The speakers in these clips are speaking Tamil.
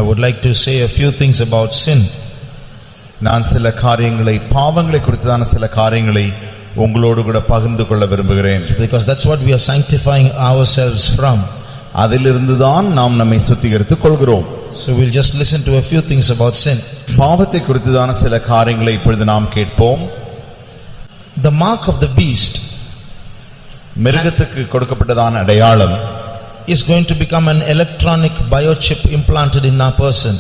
I would like to say a few things about sin. நான் சில காரியங்களை பாவங்களை குறித்தான சில காரியங்களை உங்களோடு கூட பகிர்ந்து கொள்ள விரும்புகிறேன். Because that's what we are sanctifying ourselves from. அதிலிருந்து தான் நாம் நம்மை சுத்திகரித்துக் கொள்கிறோம். So we'll just listen to a few things about sin. பாவத்தை குறித்தான சில காரியங்களை இப்பொழுது நாம் கேட்போம். The mark of the beast, மிருகத்துக்கு கொடுக்கப்பட்டதான அடையாளம், is going to become an electronic biochip implanted in our person.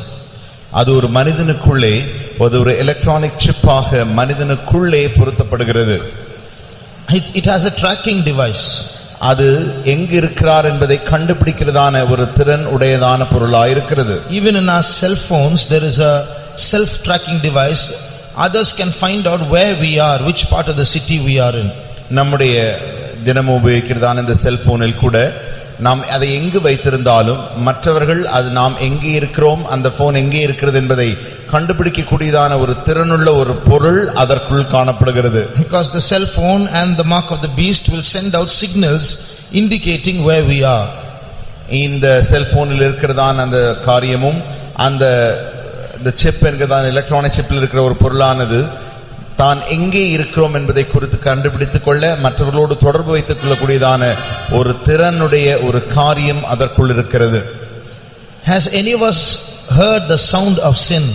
அது ஒரு மனிதனுக்குள்ளே ஒரு electronic சிப்பாக மனிதனுக்குள்ளே பொருத்தப்படுகிறது. It has a tracking device. அது எங்கு இருக்கிறார் என்பதை கண்டுபிடிக்கிறதான ஒரு திறன் உடையதான பொருளாய் இருக்கிறது. Even in our cell phones there is a self tracking device. Others can find out where we are, which part of the city we are in. நம்முடைய தினமும் உபயோகிக்கிறதான இந்த செல்போனில் கூட நாம் அதை எங்கு வைத்திருந்தாலும் மற்றவர்கள் அது நாம் எங்கே இருக்கிறோம், அந்த போன் எங்கே இருக்கிறது என்பதை கண்டுபிடிக்கக்கூடியதான ஒரு திறனுள்ள ஒரு பொருள் அதற்குள் காணப்படுகிறது. Because the cell phone and the mark of the beast will send out signals indicating where we are. இந்த செல்போனில் இருக்கிறதான அந்த காரியமும் அந்த சிப் என்கிறதான எலக்ட்ரானிக் சிப்பில் இருக்கிற ஒரு பொருளானது தான் எங்கே இருக்கிறோம் என்பதை குறித்து கண்டுபிடித்துக் கொள்ள மற்றவர்களோடு தொடர்பு வைத்துக் கொள்ளக்கூடியதான ஒரு திறனுடைய ஒரு காரியம் அதற்குள் இருக்கிறது. Has any of us heard the sound of sin?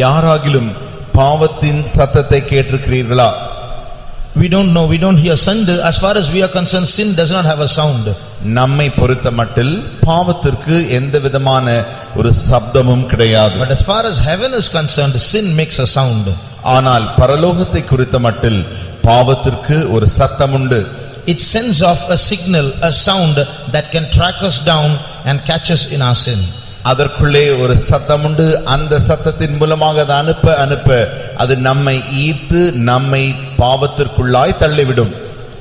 யாராகிலும் பாவத்தின் சத்தத்தை கேட்டிருக்கிறீர்களா? We don't know, we don't hear. Sin, as far as we are concerned, sin does not have a sound. நம்மை பொறுத்த மட்டில் பாவத்திற்கு எந்த விதமான ஒரு சப்தமும் கிடையாது. But as far as heaven is concerned, sin makes a sound. ஆனால் பரலோகத்தை குறித்த மட்டில் பாவத்திற்கு ஒரு சத்தம் உண்டு. It sends off a signal, a sound that can track us down and catch us in our sin. அதற்குள்ளே ஒரு சத்தம் உண்டு. அந்த சத்தத்தின் மூலமாக அது அனுப்ப அது நம்மை ஈர்த்து நம்மை பாவத்திற்குள்ளாய் தள்ளிவிடும்.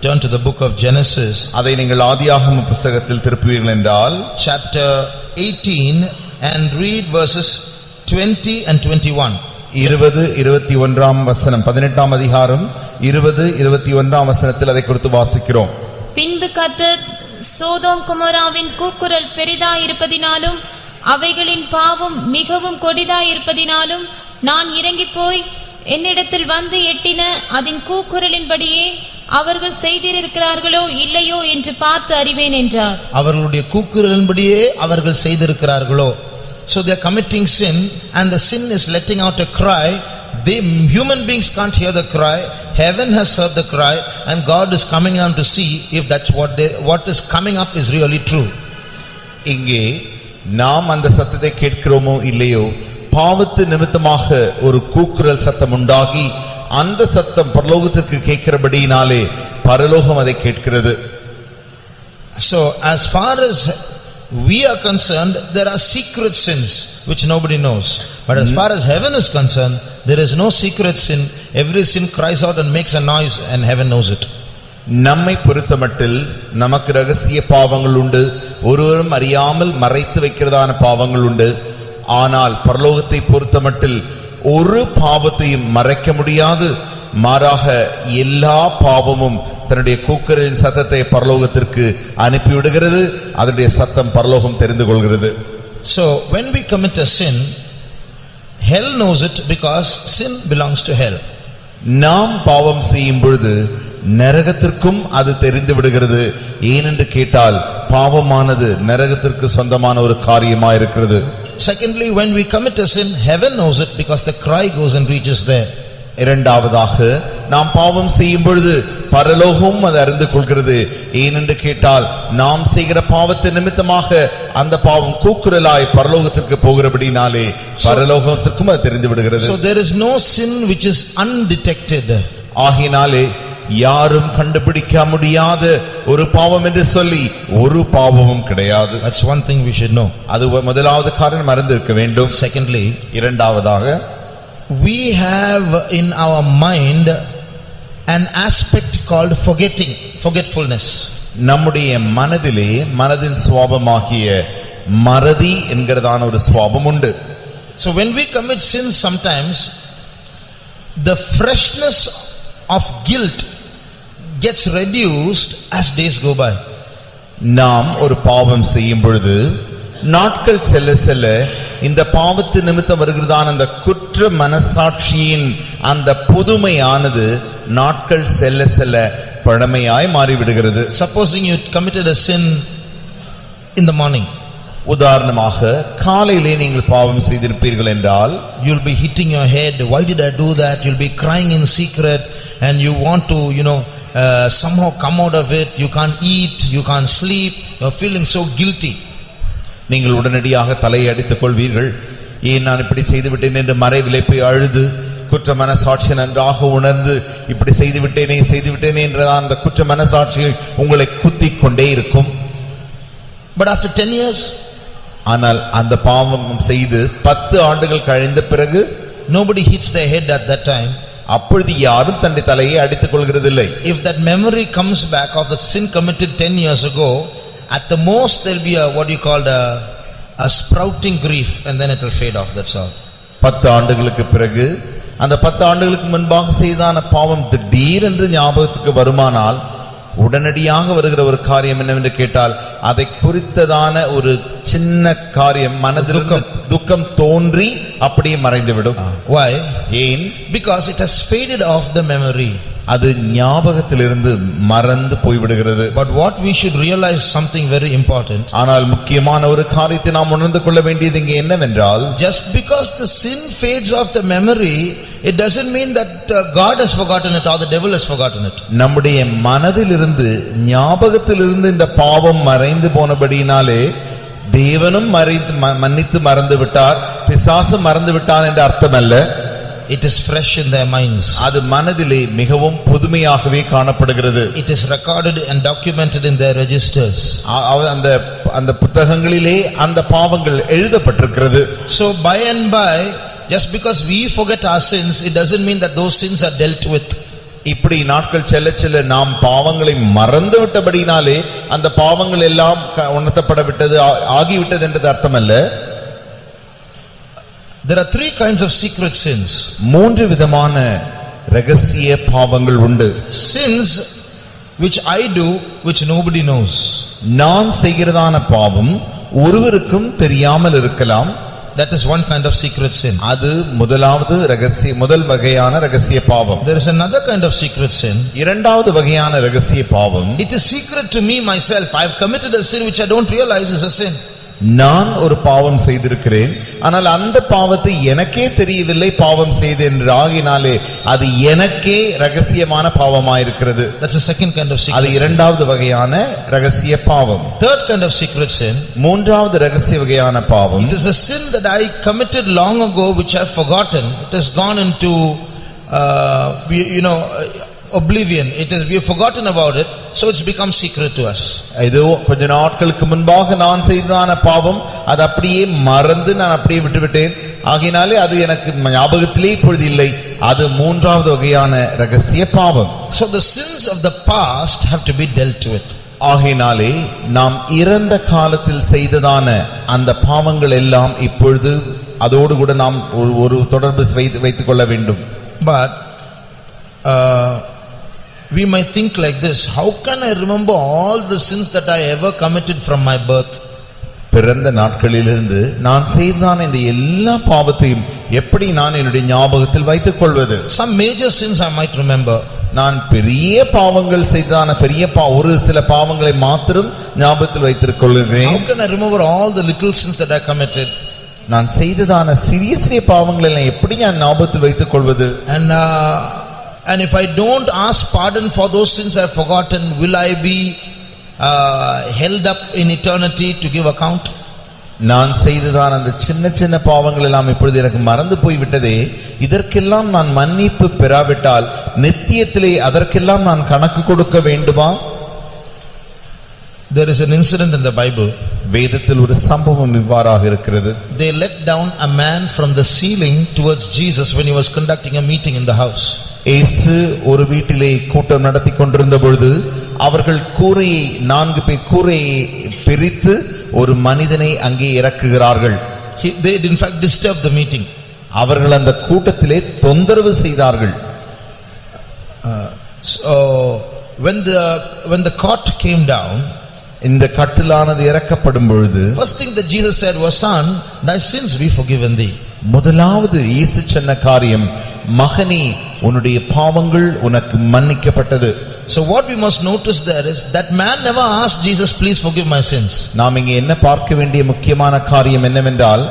Turn to the book of Genesis. அதை நீங்கள் ஆதியாகம புத்தகத்தில் திருப்புவீர்கள் என்றால் chapter 18 and read verses 20 and 21. 20-21 வசனம், 18ஆம் அதிகாரம் 20-21 வசனத்தில் அதை குறித்து வாசிக்கிறோம். பின்பு கர்த்தர் சோதோம் குமோராவின் கூக்குரல் பெரிதாயிருப்பதினாலும் அவைகளின் பாவம் மிகவும் கொடிதாயிருப்பதினாலும் நான் இறங்கி போய் என்னிடத்தில் வந்து எட்டின அதன் கூக்குரலின்படியே அவர்கள் செய்திருக்கிறார்களோ இல்லையோ என்று பார்த்து அறிவேன் என்றார். அவர்களுடைய கூக்குரலின்படியே அவர்கள் செய்திருக்கிறார்களோ. So they are committing sin and the sin is letting out a cry. They human beings can't hear the cry. Heaven has heard the cry and God is coming down to see if that's what is coming up is really true. இங்கே நாம் அந்த சத்தத்தை கேட்கிறோமோ இல்லையோ, பாவத்து நிமித்தமாக ஒரு கூக்குரல் சத்தம் உண்டாகி அந்த சத்தம் பரலோகத்திற்கு கேட்கிறபடியினாலே பரலோகம் அதை கேட்கிறது. So as far as we are concerned, there are secret sins which nobody knows. But as far as heaven is concerned, there is no secret sin. Every sin cries out and makes a noise and heaven knows it. நம்மை பொறுத்தமட்டில் நமக்கு ரகசிய பாவங்கள் உண்டு, ஒருவரும் அறியாமல் மறைத்து வைக்கிறதான பாவங்கள் உண்டு. ஆனால் பரலோகத்தை பொறுத்தமட்டில் ஒரு பாவத்தையும் மறைக்க முடியாது. மாறாக எல்லா பாவமும் தன்னுடைய கூக்குரலின் சத்தத்தை பரலோகத்திற்கு அனுப்பிவிடுகிறது. அதனுடைய சத்தம் பரலோகம் தெரிந்து கொள்கிறது. So when we commit a sin, hell knows it because sin belongs to hell. நாம் பாவம் செய்யும் பொழுது நரகத்திற்கும் அது தெரிந்து விடுகிறது. ஏனென்று கேட்டால் பாவமானது நரகத்திற்கு சொந்தமான ஒரு காரியமாக இருக்கிறது. Secondly, when we commit a sin, heaven knows it because the cry goes and reaches there. இரண்டாவதாக நாம் பாவம் செய்யும் பொழுது பரலோகம் அதை அறிந்து கொள்கிறது. ஏனென்று கேட்டால் நாம் செய்கிற பாவத்தின் நிமித்தமாக அந்த பாவம் கூக்குரலாய் பரலோகத்திற்கு போகிறபடினாலே பரலோகத்திற்கும் அது தெரிந்து விடுகிறது. So there is no sin which is undetected. ஆகினாலே யாரும் கண்டுபிடிக்க முடியாத ஒரு பாவம் என்று சொல்லி ஒரு பாவமும் கிடையாது. That's one thing we should know. அது முதலாவது காரணம் அறிந்திருக்க வேண்டும். Secondly, இரண்டாவதாக we have in our mind an aspect called forgetfulness. நம்முடைய மனதிலே மனதின் சுபாவமாகிய மறதி என்கிறதான ஒரு சுபாவம் உண்டு. So when we commit sins, sometimes the freshness of guilt gets reduced as days go by. நாம் ஒரு பாவம் செய்யும் பொழுது நாட்கள் செல்ல செல்ல இந்த பாவத்து நிமித்தம் வருகிறதான அந்த குற்ற மனசாட்சியின் அந்த புதுமையானது நாட்கள் செல்ல செல்ல பழமையாய் மாறிவிடுகிறது. Supposing you committed a sin in the morning. உதாரணமாக காலையிலே நீங்கள் பாவம் செய்திருப்பீர்கள் என்றால், you'll be hitting your head, why did I do that? You'll be crying in secret and you want to, somehow come out of it. You can't eat, you can't sleep, you're feeling so guilty. நீங்கள் உடனடியாக தலையை அடித்துக் கொள்வீர்கள். ஏன் நான் இப்படி செய்துவிட்டேன் என்று மறைவிலே போய் அழுது குற்ற மனசாட்சி நன்றாக உணர்ந்து இப்படி செய்துவிட்டேனே என்றதான் அந்த குற்ற மனசாட்சியை உங்களை குத்திக் கொண்டே இருக்கும். But after 10 years, ஆனால் அந்த பாவம் செய்து 10 ஆண்டுகள் கழிந்த பிறகு nobody hits their head at that time. அப்பொழுது யாரும் தன்னுடைய தலையை அடித்துக் கொள்கிறதில்லை. If that memory comes back of the sin committed 10 years ago, at the most there'll be a sprouting grief and then it will fade off, that's all. 10 ஆண்டுகளுக்கு பிறகு அந்த 10 ஆண்டுகளுக்கு முன்பாக செய்தான பாவம் திடீரென்று ஞாபகத்துக்கு வருமானால் உடனடியாக வருகிற ஒரு காரியம் என்னவென்று கேட்டால், அதை குறித்ததான ஒரு சின்ன காரியம் மனதில் துக்கம் தோன்றி அப்படியே மறைந்துவிடும். Why? ஏன்? Because it has faded off the memory. அது ஞாபகத்திலிருந்து மறந்து போய்விடுகிறது. But what we should realize something very important. ஆனால் முக்கியமான ஒரு காரியத்தை நாம் உணர்ந்து கொள்ள வேண்டியது இங்கே என்னவென்றால், just because the sin fades off the memory, it doesn't mean that God has forgotten it or the devil has forgotten it. நம்முடைய மனதிலிருந்து ஞாபகத்திலிருந்து இந்த பாவம் மறைந்து போனபடியினாலே தேவனும் மன்னித்து மறந்து விட்டார், பிசாசு மறந்து விட்டான் என்ற அர்த்தம் அல்ல. It is fresh in their minds. அது மனதிலே மிகவும் புதுமையாகவே காணப்படுகிறது. It is recorded and documented in their registers. அந்த புத்தகங்களிலே அந்த பாவங்கள் எழுதப்பட்டிருக்கிறது. So by and by, just because we forget our sins, it doesn't mean that those sins are dealt with. இப்படி நாட்கள் செல்ல செல்ல நாம் பாவங்களை மறந்து விட்டபடினாலே அந்த பாவங்கள் எல்லாம் உணர்த்தப்பட விட்டது ஆகிவிட்டது என்றது அர்த்தமல்ல. There are 3 kinds of secret sins. 3 விதமான ரகசிய பாவங்கள் உண்டு. Sins which I do, which nobody knows. நான் செய்கிறதான பாவம் ஒருவருக்கும் தெரியாமல் இருக்கலாம். That is one kind of secret sin. அது முதல் வகையான ரகசிய பாவம். There is another kind of secret sin. இரண்டாவது வகையான ரகசிய பாவம். It is secret to me myself. I have committed a sin which I don't realize is a sin. நான் ஒரு பாவம் செய்திருக்கிறேன், ஆனால் அந்த பாவத்தை எனக்கே தெரியவில்லை பாவம் செய்தேன் ஆகினாலே அது எனக்கே ரகசியமான பாவமாயிருக்கிறது. That's the second kind of secret. அது இரண்டாவது வகையான ரகசிய பாவம். Third kind of secret sin. மூன்றாவது ரகசிய வகையான பாவம். It is a sin that I committed long ago which I have forgotten. It has gone into oblivion. We have forgotten about it, so it's become secret to us. இதோ கொஞ்ச நாட்களுக்கு முன்பாக நான் செய்ததான பாவம் அது அப்படியே மறந்து நான் அப்படியே விட்டுவிட்டேன், ஆகினாலே அது எனக்கு ஞாபகத்திலே இப்பொழுது இல்லை. அது மூன்றாவது வகையான ரகசிய பாவம். So the sins of the past have to be dealt with. ஆகினாலே நாம் இறந்த காலத்தில் செய்ததான அந்த பாவங்கள் எல்லாம் இப்பொழுது அதோடு கூட நாம் ஒரு தொடர்பு வைத்துக் கொள்ள வேண்டும். But we might think like this: how can I remember all the sins that I ever committed from my birth? பிறந்த நாட்களிலிருந்து நான் செய்ததான இந்த எல்லா பாவத்தையும் எப்படி நான் என்னுடைய ஞாபகத்தில் வைத்துக் கொள்வது? Some major sins I might remember. நான் பெரிய பாவங்கள் செய்ததான ஒரு சில பாவங்களை மாத்திரம் ஞாபகத்தில் வைத்துக் கொள்கிறேன். How can I remember all the little sins that I committed? நான் செய்ததான சிறிய பாவங்களை எல்லாம் எப்படி நான் ஞாபகத்தில் வைத்துக் கொள்வது? And if I don't ask pardon for those sins I have forgotten, will I be held up in eternity to give account? நான் செய்ததான அந்த சின்ன பாவங்கள் எல்லாம் இப்பொழுது எனக்கு மறந்து போய் விட்டதே, இதற்கெல்லாம் நான் மன்னிப்பு பெறாவிட்டால் நித்தியத்திலே அதற்கெல்லாம் நான் கணக்கு கொடுக்க வேண்டுமா? There is an incident in the Bible. வேதத்தில் ஒரு சம்பவம் இவ்வாறாக இருக்கிறது. They let down a man from the ceiling towards Jesus when he was conducting a meeting in the house. இயேசு ஒரு வீட்டிலே கூட்டம் நடத்தி கொண்டிருந்த பொழுது அவர்கள் 4 பேர் கூரையை பிரித்து ஒரு மனிதனை அங்கே இறக்குகிறார்கள். They in fact disturbed the meeting. அவர்கள் அந்த கூட்டத்திலே தொந்தரவு செய்தார்கள். So when the court came down, இந்த கட்டிலானது இறக்கப்படும் பொழுது first thing that Jesus said was, son, thy sins be forgiven thee. முதலாவது இயேசு சொன்ன காரியம், மகனே உன்னுடைய பாவங்கள் உனக்கு மன்னிக்கப்பட்டது. So what we must notice there is that man never asked Jesus, please forgive my sins. நாம் இங்கே என்ன பார்க்க வேண்டிய முக்கியமான காரியம் என்னவென்றால்,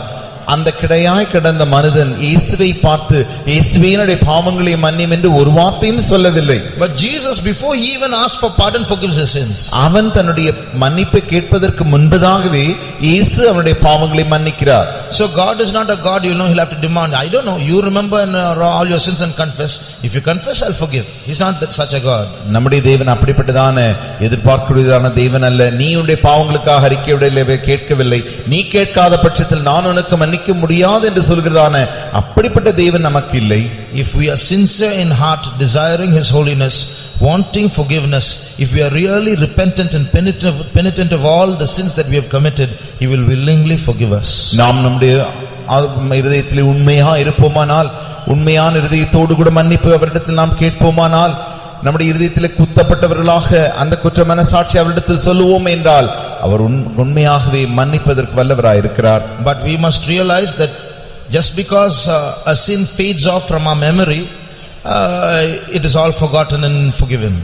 அந்த கிடையாய் கிடந்த மனிதன் இயேசுவை பார்த்து, இயேசுவே என்னுடைய பாவங்களை மன்னியும் என்று ஒரு வார்த்தையும் சொல்லவில்லை. But Jesus, before he even asked for pardon, forgives his sins. அவன் தன்னுடைய மன்னிப்பை கேட்பதற்கு முன்பதாகவே இயேசு அவனுடைய பாவங்களை மன்னிக்கிறார். So God is not a God, he'll have to demand, I don't know, you remember all your sins and confess. If you confess, I'll forgive. He's not that such a God. நம்முடைய தேவன் அப்படிப்பட்டதான எதிர்பார்க்கிறதான தேவன் அல்ல. நீ உன்னுடைய பாவங்களுக்காக அறிக்கையிடவே கேட்கவில்லை, நீ கேட்காத பட்சத்தில் நான் உனக்கு மன்னிக்க முடியாது என்று சொல்கிறதான அப்படிப்பட்ட தேவன் நமக்கு இல்லை. If we are sincere in heart, desiring his holiness, wanting forgiveness, if we are really repentant and penitent of all the sins that we have committed, he will willingly forgive us. நாம் நம்முடைய இதயத்திலே உண்மையா இருப்போமானால், உண்மையான இதயத்தோடு கூட மன்னிப்பு அவரிடத்தில் நாம் கேட்போமானால், நம்முடைய இதயத்திலே குத்தப்பட்டவர்களாக அந்த குற்ற மனசாட்சி அவரிடத்தில் சொல்லுவோம் என்றால், அவர் உண்மையாகவே மன்னிப்பதற்கு வல்லவராய் இருக்கிறார். But we must realize that just because a sin fades off from our memory, it is all forgotten and forgiven.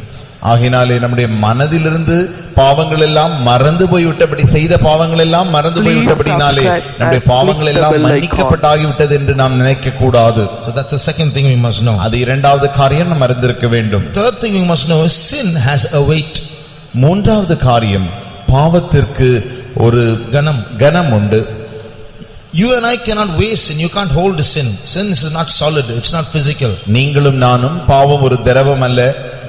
ஆகினாலே நம்முடைய மனதிலிருந்து பாவங்கள் எல்லாம் மறந்து போய்விட்டபடி, செய்த பாவங்கள் எல்லாம் மறந்து போய்விட்டபடினாலே நம்முடைய பாவங்கள் எல்லாம் மன்னிக்கப்பட்டாகிவிட்டது என்று நாம் நினைக்க கூடாது. So that's the second thing we must know. அது இரண்டாவது காரியம் நாம் அறிந்திருக்க வேண்டும். Third thing we must know is sin has a weight. மூன்றாவது காரியம், பாவத்திற்கு ஒரு கனம் உண்டு. You and I cannot weigh sin. You can't hold sin. Sin is not solid. It's not physical. நீங்களும் நானும், பாவம் ஒரு திரவம் அல்ல,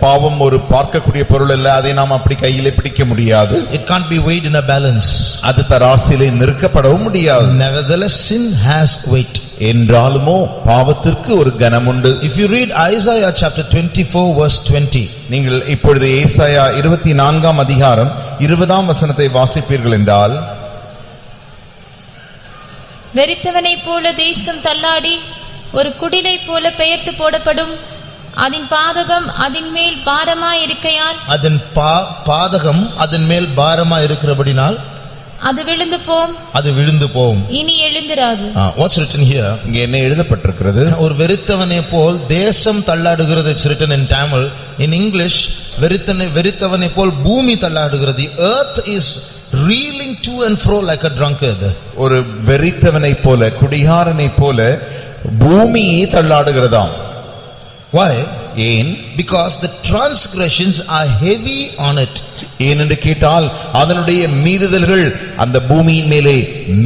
பாவம் ஒரு பார்க்கக்கூடிய பொருள் அல்ல, அதை நாம் அப்படி கையிலே பிடிக்க முடியாது. It can't be weighed in a balance. அது தராசிலே நிறுக்கப்படவும் முடியாது. Nevertheless, sin has weight. என்றாலுமோ பாவத்திற்கு ஒரு கனம் உண்டு. If you read Isaiah chapter 24 verse 20, நீங்கள் இப்பொழுது ஏசாயா 24ஆம் அதிகாரம் 20ஆம் வசனத்தை வாசிப்பீர்கள் என்றால், வெறித்தவனைப் போல தேசம் தள்ளாடி ஒரு குடிலை போல பெயர்த்து போடப்படும், அதன் பாதகம் அதன் மேல் பாரமாய் இருக்கையால், அதன் பாதகம் அதன் மேல் பாரமாய் இருக்கிறபடினால் அது விழுந்து போம், அது விழுந்து போம், இனி எழுந்திராது. What's written here? இங்கே என்ன எழுதப்பட்டிருக்கிறது? ஒரு வெறித்தவனை போல் தேசம் தள்ளாடுகிறது. It's written in Tamil. In English, வெறித்தவனை போல் பூமி தள்ளாடுகிறது. The earth is reeling to and fro like a drunkard. ஒரு வெறித்தவனை போல, குடிகாரனை போல பூமியை தள்ளாடுகிறதாம். Why? ஏன்? Because the transgressions are heavy on it. ஏனென்று கேட்டால் அதனுடைய மீறுதல்கள் அந்த பூமியின் மேலே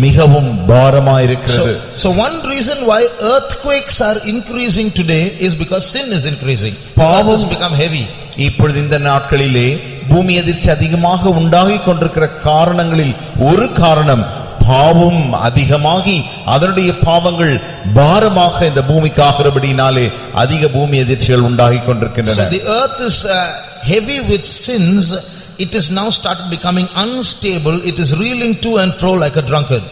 மிகவும் பாரமாயிருக்கிறது. So one reason why earthquakes are increasing today is because sin is increasing. பாவம் has become heavy. இப்பொழுது இந்த நாட்களிலே பூமி அதிர்ச்சி அதிகமாக உண்டாகிக் கொண்டிருக்கிற காரணங்களில் ஒரு காரணம், பாவம் அதிகமாகி அதனுடைய பாவங்கள் பாரமாக இந்த பூமிக்கு ஆகிறபடினாலே அதிக பூமி அதிர்ச்சிகள் உண்டாகிக் கொண்டிருக்கின்றன. So the earth is heavy with sins. It is now started becoming unstable. It is reeling to and fro like a drunkard.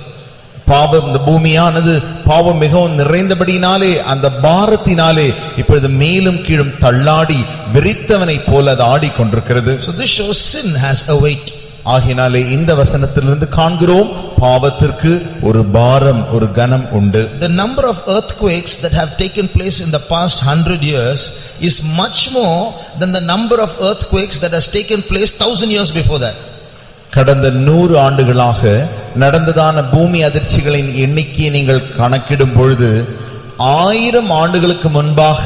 பாவம், இந்த பூமியானது பாவம் மிகவும் நிறைந்தபடினாலே அந்த பாரத்தினாலே இப்பொழுது மேலும் கீழும் தள்ளாடி வெறித்தவனை போல அது ஆடிக்கொண்டிருக்கிறது. So this shows sin has a weight. ஆகினாலே இந்த வசனத்திலிருந்து காண்கிறோம், பாவத்திற்கு ஒரு பாரம், ஒரு கனம் உண்டு. The number of earthquakes that have taken place in the past 100 years is much more than the number of earthquakes that has taken place 1000 years before that. கடந்த 100 ஆண்டுகளாக நடந்ததான பூமி அதிர்ச்சிகளின் எண்ணிக்கையை நீங்கள் கணக்கிடும் பொழுது 1000 ஆண்டுகளுக்கு முன்பாக,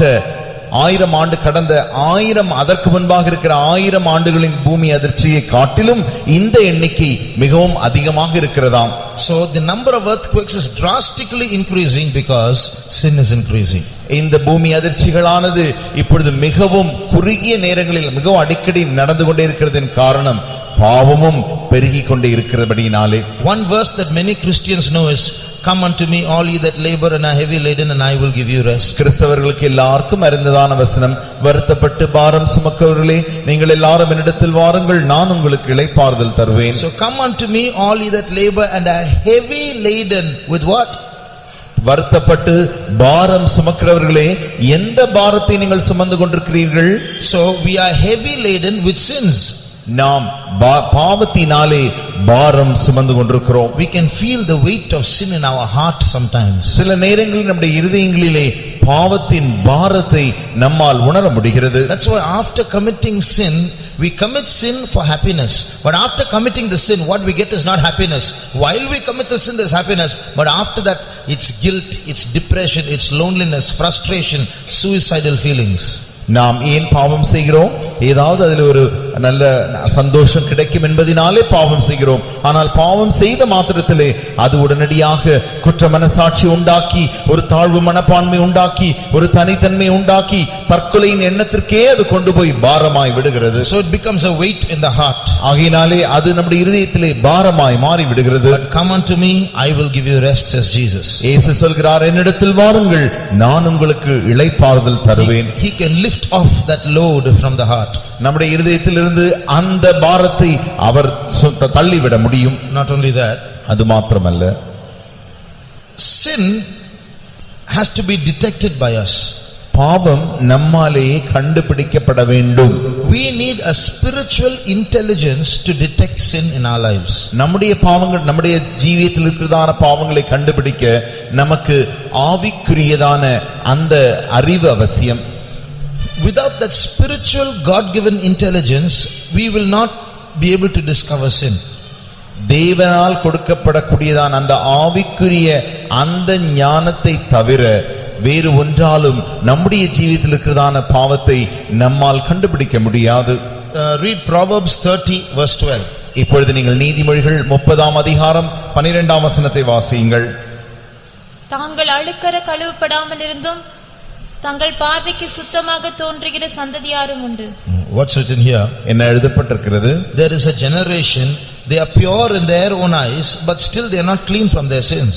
1000 ஆண்டு கடந்த 1000 அதற்கு முன்பாக இருக்கிற 1000 ஆண்டுகளின் பூமி அதிர்ச்சியை காட்டிலும் இந்த எண்ணிக்கை மிகவும் அதிகமாக இருக்கிறதாம். So the number of earthquakes is drastically increasing because sin is increasing. இந்த பூமி அதிர்ச்சிகளானது இப்பொழுது மிகவும் குறுகிய நேரங்களில் மிகவும் அடிக்கடி நடந்து கொண்டே இருக்கிறதின் காரணம் பாவமும் பெருகிக் கொண்டே இருக்கிறபடினாலே. One verse that many Christians know is, come unto me all ye that labor and are heavy laden and I will give you rest. கிறிஸ்தவர்களுக்கு எல்லாருக்கும் அறிந்ததான வசனம், வருத்தப்பட்டு பாரம் சுமக்கிறவர்களே நீங்கள் எல்லாரும் என்னிடத்தில் வாருங்கள், நான் உங்களுக்கு இளைப்பாறுதல் தருவேன். So come unto me all ye that labor and are heavy laden with what? வருத்தப்பட்டு பாரம் சுமக்கிறவர்களே, எந்த பாரத்தை நீங்கள் சுமந்து கொண்டிருக்கிறீர்கள்? So we are heavy laden with sins. நாம் பாவத்தினாலே பாரம் சுமந்து கொண்டிருக்கிறோம். We can feel the weight of sin in our heart sometimes. சில நேரங்களில் நம்முடைய இருதயங்களிலே பாவத்தின் பாரத்தை நம்மால் உணர முடிகிறது. That's why after committing sin, we commit sin for happiness. But after committing the sin, what we get is not happiness. While we commit the sin, there's happiness. But after that, it's guilt, it's depression, it's loneliness, frustration, suicidal feelings. நாம் ஏன் பாவம் செய்கிறோம்? ஏதாவது அதில் ஒரு நல்ல சந்தோஷம் கிடைக்கும் என்பதினாலே பாவம் செய்கிறோம். ஆனால் பாவம் செய்த மாத்திரத்திலே அது உடனடியாக குற்ற மனசாட்சி உண்டாக்கி, ஒரு தாழ்வு மனப்பான்மை உண்டாக்கி, ஒரு தனித்தன்மை உண்டாக்கி, தற்கொலையின் எண்ணத்திற்கே அது கொண்டு போய் பாரமாய் விடுகிறது. So it becomes a weight in the heart. ஆகையினாலே அது நம்முடைய இருதயத்திலே பாரமாய் மாறி விடுகிறது. But come unto me, I will give you rest, says Jesus. இயேசு சொல்கிறார், என்னிடத்தில் வாருங்கள், நான் உங்களுக்கு இளைப்பாறுதல் தருவேன். He can lift off that load from the heart. நம்முடைய இருதயத்திலிருந்து அந்த பாரத்தை அவர் தள்ளிவிட முடியும். Not only that, அது மாத்திரமல்ல, sin has to be detected by us. பாவம் நம்மாலே கண்டுபிடிக்கப்பட வேண்டும். We need a spiritual intelligence to detect sin in our lives. நம்முடைய பாவங்கள், நம்முடைய ஜீவியத்தில் இருக்கிறதான பாவங்களை கண்டுபிடிக்க நமக்கு ஆவிக்குரியதான அந்த அறிவு அவசியம். Without that spiritual God-given intelligence, we will not be able to discover sin. தேவனால் கொடுக்கப்படக்கூடியதான அந்த ஆவிக்குரிய அந்த ஞானத்தை தவிர வேறு ஒன்றாலும் நம்முடைய ஜீவியத்தில் இருக்கிறதான பாவத்தை நம்மால் கண்டுபிடிக்க முடியாது. Read Proverbs 30 verse 12. இப்பொழுது நீங்கள் நீதிமொழிகள் 30ஆம் அதிகாரம் 12ஆம் வசனத்தை வாசியுங்கள். தாங்கள் அழுக்கற கழுவப்படாமல் இருந்தும் தங்கள் பார்வைக்கு சுத்தமாக தோன்றுகிற சந்ததியாரும் உண்டு. What's written here? என்ன எழுதப்பட்டிருக்கிறது? There is a generation, they are pure in their own eyes, but still they are not clean from their sins.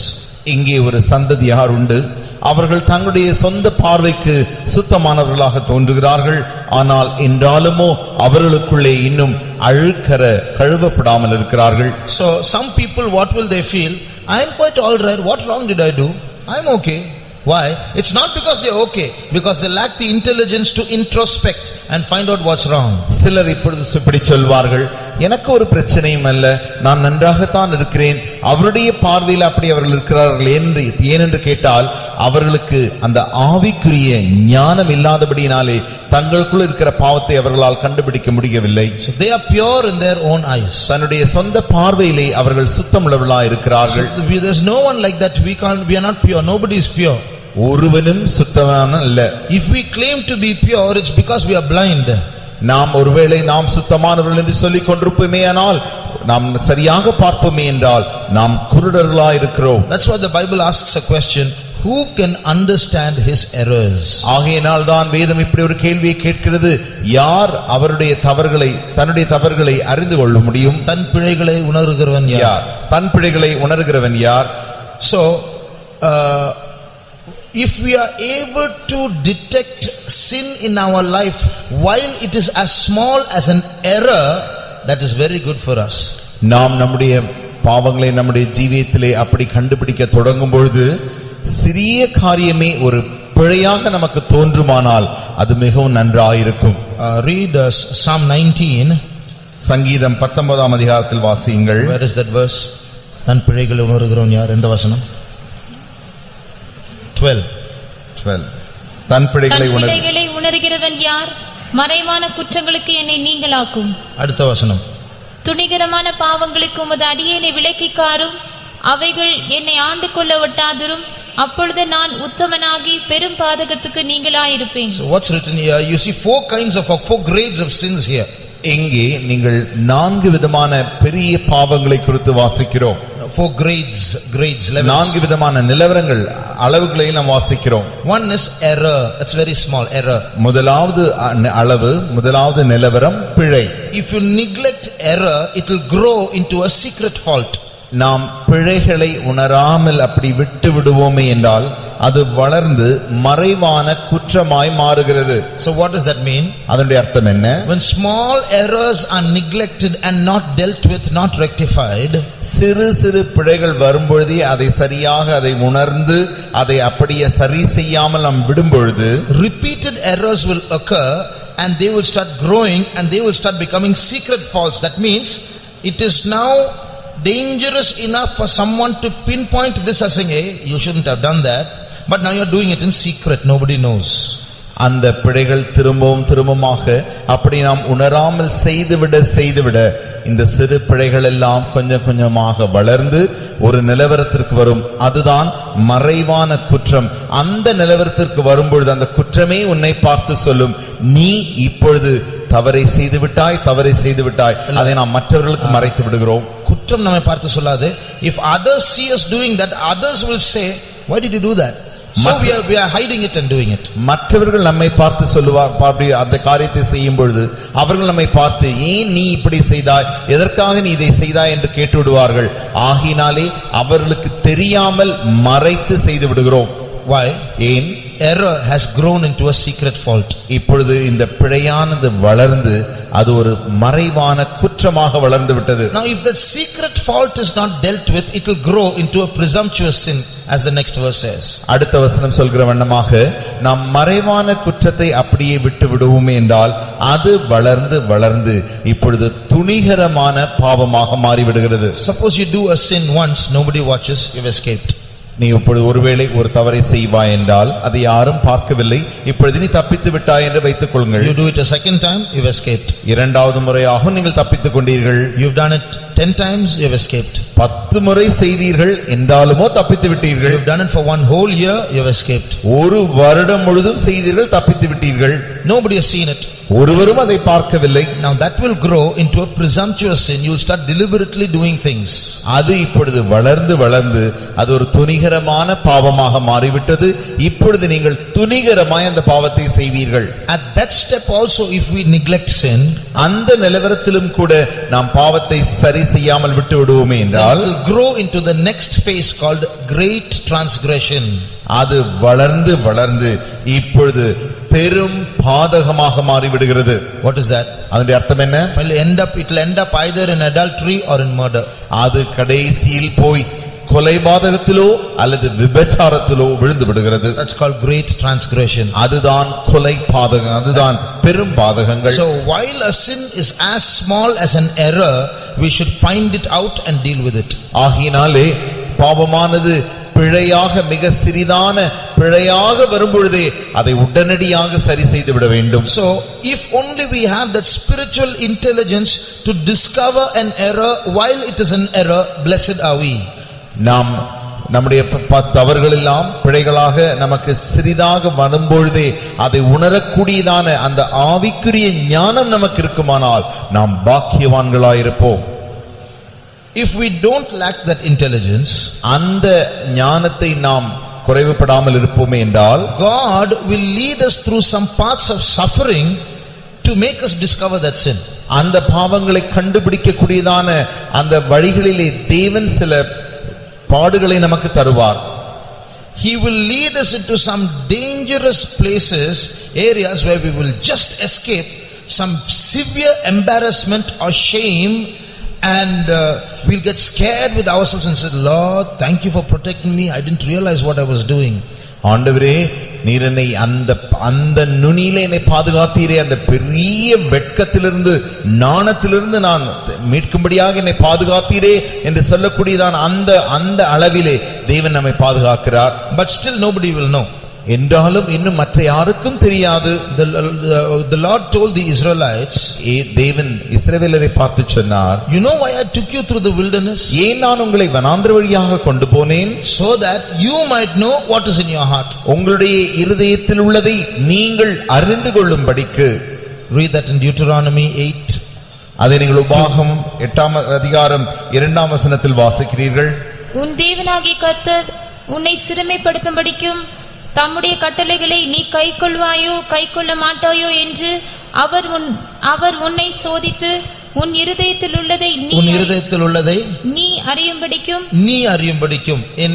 இங்கே ஒரு சந்ததியார் உண்டு, அவர்கள் தங்களுடைய சொந்த பார்வைக்கு சுத்தமானவர்களாக தோன்றுகிறார்கள், ஆனால் என்றாலுமோ அவர்களுக்குள்ளே இன்னும் அழுக்கற கழுவப்படாமல் இருக்கிறார்கள். So some people, what will they feel? I am quite all right, what wrong did I do? I am okay. Why? It's not because they are okay, because they lack the intelligence to introspect and find out what's wrong. சிலர் இப்பொழுது இப்படி சொல்வார்கள், எனக்கு ஒரு பிரச்சனையும் அல்ல, நான் நன்றாகத்தான் இருக்கிறேன், அவருடைய பார்வையில் அப்படி அவர்கள் இருக்கிறார்கள் ஏனென்று கேட்டால் அவர்களுக்கு அந்த ஆவிக்குரிய ஞானம் இல்லாதபடியினாலே தங்களுக்குள் இருக்கிற பாவத்தை அவர்களால் கண்டுபிடிக்க முடியவில்லை. So they are pure in their own eyes. தன்னுடைய சொந்த பார்வையிலே அவர்கள் சுத்தமுள்ளவர்களாக இருக்கிறார்கள். So there's no one like that. We are not pure. Nobody is pure. ஒருவனும் சுத்தமான அல்ல. If we claim to be pure, it's because we are blind. நாம் ஒருவேளை நாம் சுத்தமானவர்கள் என்று சொல்லிக் கொண்டிருப்போமே, ஆனால் நாம் சரியாக பார்ப்போமே என்றால் நாம் குருடர்களாய் இருக்கிறோம். That's why the Bible asks a question, who can understand his errors? ஆகையினால் தான் வேதம் இப்படி ஒரு கேள்வியை கேட்கிறது, யார் அவருடைய தவறுகளை, தன்னுடைய தவறுகளை அறிந்து கொள்ள முடியும்? தன் பிழைகளை உணர்கிறவன் யார்? தன் பிழைகளை உணர்கிறவன் யார்? So if we are able to detect sin in our life while it is as small as an error, that is very good for us. நாம் நம்முடைய பாவங்களை நம்முடைய ஜீவியத்திலே அப்படி கண்டுபிடிக்க தொடங்கும் பொழுது சிறிய காரியமே ஒரு பிழையாக நமக்கு தோன்றுமானால் அது மிகவும் நன்றாயிருக்கும். Read Psalm 19. சங்கீதம் 19ஆம் அதிகாரத்தில் வாசியுங்கள். Where is that verse? தன் பிழைகளை உணர்கிறவன் யார்? எந்த வசனம்? 12. தன் பிழைகளை உணர்கிறவன் யார்? மறைவான குற்றங்களுக்கு என்னை நீங்களாக்கும். அடுத்த வசனம். துணிகரமான பாவங்களுக்கு உமது அடியேனை விலக்கிக்காரும், அவைகள் என்னை ஆண்டு கொள்ள ஒட்டாதிரும், அப்பொழுது நான் உத்தமனாகி பெரும் பாதகத்துக்கு நீங்களாயிருப்பேன். So what's written here? You see four grades of sins here. இங்கே நீங்கள் 4 விதமான பெரிய பாவங்களை குறித்து வாசிக்கிறோம். 4 grades, levels. 4 விதமான நிலவரங்கள், அளவுகளை நாம் வாசிக்கிறோம். One is error. It's very small error. முதலாவது அளவு, முதலாவது நிலவரம் பிழை. If you neglect error, it will grow into a secret fault. நாம் பிழைகளை உணராமல் அப்படி விட்டு விடுவோமே என்றால் அது வளர்ந்து மறைவான குற்றமாய் மாறுகிறது. So what does that mean? அதனுடைய அர்த்தம் என்ன? When small errors are neglected and not dealt with, not rectified, சிறு சிறு பிழைகள் வரும்பொழுதே அதை சரியாக அதை உணர்ந்து அதை அப்படியே சரி செய்யாமல் நாம் விடும்பொழுது repeated errors will occur and they will start growing and they will start becoming secret faults. That means it is now dangerous enough for someone to pinpoint this as saying, hey, you shouldn't have done that, but now you are doing it in secret, nobody knows. அந்த பிழைகள் திரும்பமாக அப்படி நாம் உணராமல் செய்துவிட இந்த சிறு பிழைகள் எல்லாம் கொஞ்சம் கொஞ்சமாக வளர்ந்து ஒரு நிலவரத்திற்கு வரும். அதுதான் மறைவான குற்றம். அந்த நிலவரத்திற்கு வரும்பொழுது அந்த குற்றமே உன்னை பார்த்து சொல்லும், நீ இப்பொழுது தவறை செய்து விட்டாய். அதை நாம் மற்றவர்களுக்கு மறைத்து விடுகிறோம். குற்றம் நம்மை பார்த்து சொல்லாது. If others see us doing that, others will say, why did you do that? So we are hiding it and doing it. மற்றவர்கள் நம்மை பார்த்து சொல்லுவார், அந்த காரியத்தை செய்யும் பொழுது அவர்கள் நம்மை பார்த்து, ஏன் நீ இப்படி செய்தாய், எதற்காக நீ இதை செய்தாய் என்று கேட்டு விடுவார்கள். ஆகினாலே அவர்களுக்கு தெரியாமல் மறைத்து செய்து விடுகிறோம். Why? ஏன்? Error has grown into a secret fault. இப்பொழுது இந்த பிழையானது வளர்ந்து அது ஒரு மறைவான குற்றமாக வளர்ந்து விட்டது. Now if that secret fault is not dealt with, it will grow into a presumptuous sin, as the next verse says. அடுத்த வசனம் சொல்கிற வண்ணமாக, நாம் மறைவான குற்றத்தை அப்படியே விட்டு விடுவோமே என்றால் அது வளர்ந்து இப்பொழுது துணிகரமான பாவமாக மாறிவிடுகிறது. Suppose you do a sin once, nobody watches, you've escaped. நீ இப்பொழுது ஒருவேளை ஒரு தவறை செய்வாய் என்றால் அதை யாரும் பார்க்கவில்லை, இப்பொழுது நீ தப்பித்து விட்டாய் என்று வைத்துக் கொள்ளுங்கள். You do it a second time, you've escaped. இரண்டாவது முறையாக நீங்கள் தப்பித்துக் கொண்டீர்கள். You've done it 10 times, you've escaped. 10 முறை செய்தீர்கள் என்றாலுமோ தப்பித்து விட்டீர்கள். You've done it for one whole year, you've escaped. ஒரு வருடம் முழுதும் செய்தீர்கள், தப்பித்து விட்டீர்கள். Nobody has seen it. ஒருவரும் அதை பார்க்கவில்லை. Now that will grow into a presumptuous sin. You will start deliberately doing things. அது இப்பொழுது வளர்ந்து அது ஒரு துணிகரமான பாவமாக மாறிவிட்டது. இப்பொழுது நீங்கள் துணிகரமாய் அந்த பாவத்தை செய்வீர்கள். At that step also, if we neglect sin, அந்த நிலவரத்திலும் கூட நாம் பாவத்தை சரி செய்யாமல் விட்டு விடுவோமே என்றால், it will grow into the next phase called great transgression. அது வளர்ந்து இப்பொழுது பெரும் பாதகமாக மாறிவிடுகிறது. What is that? அதனுடைய அர்த்தம் என்ன? It will end up either in adultery or in murder. அது கடைசியில் போய் கொலைபாதகத்திலோ அல்லது விபச்சாரத்திலோ விழுந்து விடுகிறது. That's called great transgression. அதுதான் கொலை பாதகம், அதுதான் பெரும் பாதகங்கள். So while a sin is as small as an error, we should find it out and deal with it. ஆகினாலே பாவமானது பிழையாக மிக சிறிதான பிழையாக வரும்பொழுதே அதை உடனடியாக சரி செய்து விட வேண்டும். So if only we have that spiritual intelligence to discover an error while it is an error, blessed are we. நாம் நம்முடைய தவறுகள் எல்லாம் பிழைகளாக நமக்கு சிறிதாக வரும்பொழுதே அதை உணரக்கூடியதான அந்த ஆவிக்குரிய ஞானம் நமக்கு இருக்குமானால் நாம் பாக்கியவான்களாயிருப்போம். If we don't lack that intelligence, அந்த ஞானத்தை நாம் குறைவுபடாமல் இருப்போமே என்றால், God will lead us through some paths of suffering to make us discover that sin. அந்த பாவங்களை கண்டுபிடிக்க கூடியதான அந்த வழிகளிலே தேவன் சில பாடுகளை நமக்கு தருவார். He will lead us into some dangerous places, areas where we will just escape some severe embarrassment or shame, and we'll get scared with ourselves and say, Lord, thank you for protecting me, I didn't realize what I was doing. ஆண்டவரே, நீர் என்னை அந்த நுனியிலே என்னை பாதுகாத்தீரே, அந்த பெரிய வெட்கத்திலிருந்து நாணத்திலிருந்து நான் மீட்கும்படியாக என்னை பாதுகாத்தீரே என்று சொல்லக்கூடியதான் அந்த அளவிலே தேவன் நம்மை பாதுகாக்கிறார். But still nobody will know. என்றாலும் இன்னும் மற்ற யாருக்கும் தெரியாது. The Lord told the Israelites, தேவன் இஸ்ரவேலரை பார்த்து சொன்னார், you know why I took you through the wilderness? ஏன் நான் உங்களை வனாந்திர வழியாக கொண்டு போனேன்? So that you might know what is in your heart. உங்களுடைய இருதயத்தில் உள்ளதை நீங்கள் அறிந்து கொள்ளும்படிக்கு. Read that in Deuteronomy 8. அதை நீங்கள் உபாகம் 8ஆம் அதிகாரம் 2ஆம் வசனத்தில் வாசிக்கிறீர்கள். உன் தேவனாகிய கர்த்தர் உன்னை சிறுமைப்படுத்தும்படிக்கும் தம்முடைய கட்டளைகளை நீ கைக்கொள்வாயோ கைக்கொள்ள மாட்டாயோ என்று அவர் உன்னை சோதித்து உன் இருதயத்தில் உள்ளதை நீ அறியும்படிக்கும். In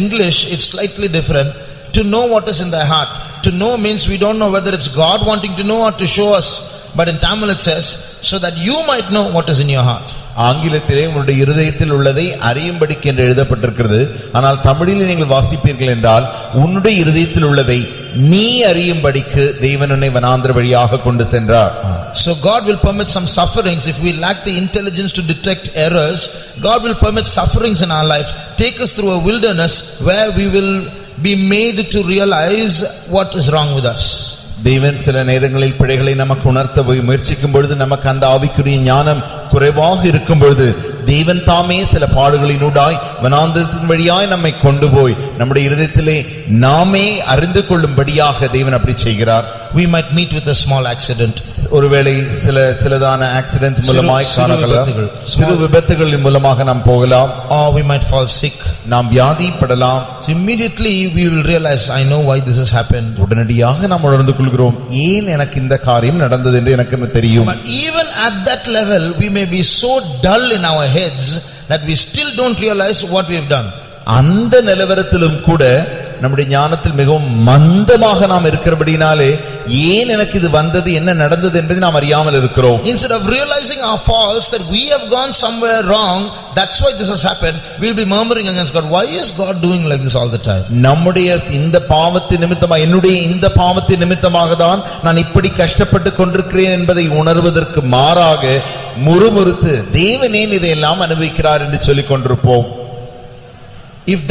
English it's slightly different. To know what is in thy heart. To know means we don't know whether it's God wanting to know or to show us. But in Tamil it says, so that you might know what is in your heart. ஆங்கிலத்திலே உங்களுடைய இருதயத்தில் உள்ளதை அறியும்படிக்கு என்று எழுதப்பட்டிருக்கிறது. ஆனால் தமிழில் நீங்கள் வாசிப்பீர்கள் என்றால் உன்னுடைய இருதயத்தில் உள்ளதை நீ அறியும்படிக்கு தேவன் உன்னை வனாந்திர வழியாக கொண்டு சென்றார். So God will permit some sufferings if we lack the intelligence to detect errors. God will permit sufferings in our life, take us through a wilderness where we will be made to realize what is wrong with us. தேவன் சில நேரங்களில் பிழைகளை நமக்கு உணர்த்த முயற்சிக்கும் பொழுது நமக்கு அந்த ஆவிக்குரிய ஞானம் குறைவாக இருக்கும் பொழுது தேவன் தாமே சில பாடுகளினூடாய் வனாந்திரத்தின் வழியாய் நம்மை கொண்டு போய் நம்முடைய இருதயத்திலே நாமே அறிந்து கொள்ளும்படியாக தேவன் அப்படி செய்கிறார். We might meet with a small accident. ஒருவேளை சிலதான ஆக்சிடென்ட்ஸ் மூலமாய் காணலாம், சிறு விபத்துகளின் மூலமாக நாம் போகலாம். Or we might fall sick. நாம் வியாதிப்படலாம். So immediately we will realize, I know why this has happened. உடனடியாக நாம் உணர்ந்து கொள்கிறோம், ஏன் எனக்கு இந்த காரியம் நடந்தது என்று எனக்கு தெரியும். But even at that level we may be so dull in our heads that we still don't realize what we have done. அந்த நிலவரத்திலும் கூட நம்முடைய ஞானத்தில் மிகவும் மந்தமாக நாம் இருக்கிறபடினாலே ஏன் எனக்கு இது வந்தது, என்ன நடந்தது என்பதை நாம் அறியாமல் இருக்கிறோம். Instead of realizing our faults, that we have gone somewhere wrong, that's why this has happened, we'll be murmuring against God. Why is God doing like this all the time? நம்முடைய இந்த பாவத்தின் நிமித்தமாக, என்னுடைய இந்த பாவத்தின் நிமித்தமாக தான் நான் இப்படி கஷ்டப்பட்டு கொண்டிருக்கிறேன் என்பதை உணர்வதற்கு மாறாக முறுமுறுத்து தேவன் ஏன் இதையெல்லாம் அனுபவிக்கிறார் என்று சொல்லிக் கொண்டிருப்போம். If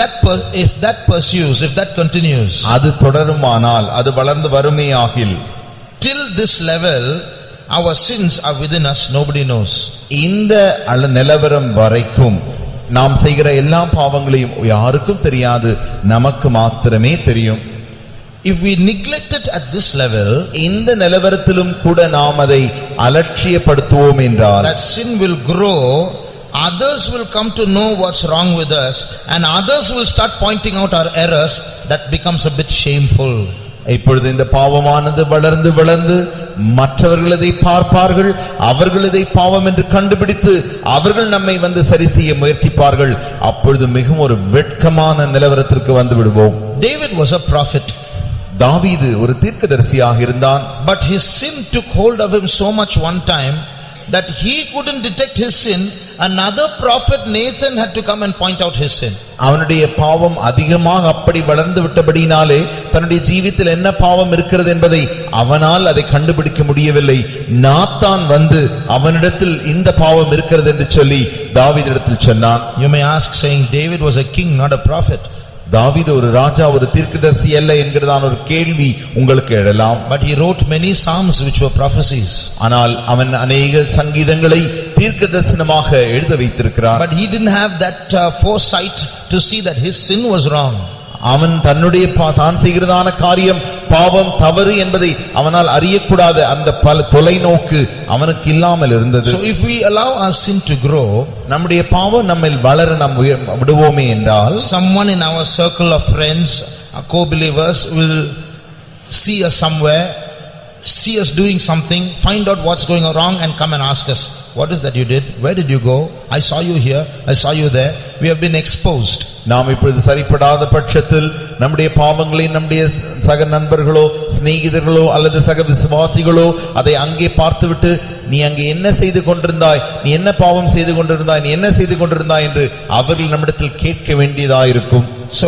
that pursues, if that continues, அது தொடருமானால், அது வளர்ந்து வருமேயாகில், till this level our sins are within us, nobody knows. இந்த நிலவரம் வரைக்கும் நாம் செய்கிற எல்லா பாவங்களையும் யாருக்கும் தெரியாது, நமக்கு மாத்திரமே தெரியும். If we neglect it at this level, இந்த நிலவரத்திலும் கூட நாம் அதை அலட்சியப்படுத்துவோம் என்றால், that sin will grow. Others will come to know what's wrong with us, and others will start pointing out our errors. That becomes a bit shameful. இப்பொழுது இந்த பாவமானது வளர்ந்து வளர்ந்து மற்றவர்கள் இதை பார்ப்பார்கள், அவர்கள் இதை பாவம் என்று கண்டுபிடித்து அவர்கள் நம்மை வந்து சரி செய்ய முயற்சிப்பார்கள். அப்பொழுது மிகவும் ஒரு வெட்கமான நிலவரத்திற்கு வந்து விடுவோம். David was a prophet. தாவீது ஒரு தீர்க்கதரிசியாக இருந்தான். But his sin took hold of him so much one time that he couldn't detect his sin. Another prophet, Nathan, had to come and point out his sin. அவனுடைய பாவம் அதிகமாக அப்படி வளர்ந்து விட்டபடினாலே தன்னுடைய ஜீவித்தில் என்ன பாவம் இருக்கிறது என்பதை அவனால் அதை கண்டுபிடிக்க முடியவில்லை. நாத்தான் வந்து அவனிடத்தில் இந்த பாவம் இருக்கிறது என்று சொல்லி தாவீதிடத்தில் சொன்னான். You may ask, saying David was a king, not a prophet. தாவீது ஒரு ராஜா, ஒரு தீர்க்கதரிசி அல்ல என்கிறதான ஒரு கேள்வி உங்களுக்கு எழலாம். But he wrote many psalms which were prophecies. ஆனால் அவன் அநேக சங்கீதங்களை தீர்க்கதரிசனமாக எழுத வைத்திருக்கிறான். But he didn't have that foresight to see that his sin was wrong. அவன் தன்னுடைய தான் செய்கிறதான காரியம் பாவம் தவறு என்பதை அவனால் அறியக்கூடாத அந்த பல தொலைநோக்கு அவனுக்கு இல்லாமல் இருந்தது. So if we allow our sin to grow, நம்முடைய பாவம் நம்மில் வளர நாம் விடுவோமே என்றால், someone in our circle of friends, co-believers, will see us somewhere, see us doing something, find out what's going wrong and come and ask us, what is that you did? Where did you go? I saw you here, I saw you there. We have been exposed. நாம் இப்பொழுது சரிப்படாத பட்சத்தில் நம்முடைய பாவங்களை நம்முடைய சக நண்பர்களோ சிநேகிதர்களோ அல்லது சக விசுவாசிகளோ அதை அங்கே பார்த்துவிட்டு, நீ அங்கே என்ன செய்து கொண்டிருந்தாய், நீ என்ன பாவம் செய்து கொண்டிருந்தாய், நீ என்ன செய்து கொண்டிருந்தாய் என்று அவர்கள் நம்மிடத்தில் கேட்க வேண்டியதாயிருக்கும். So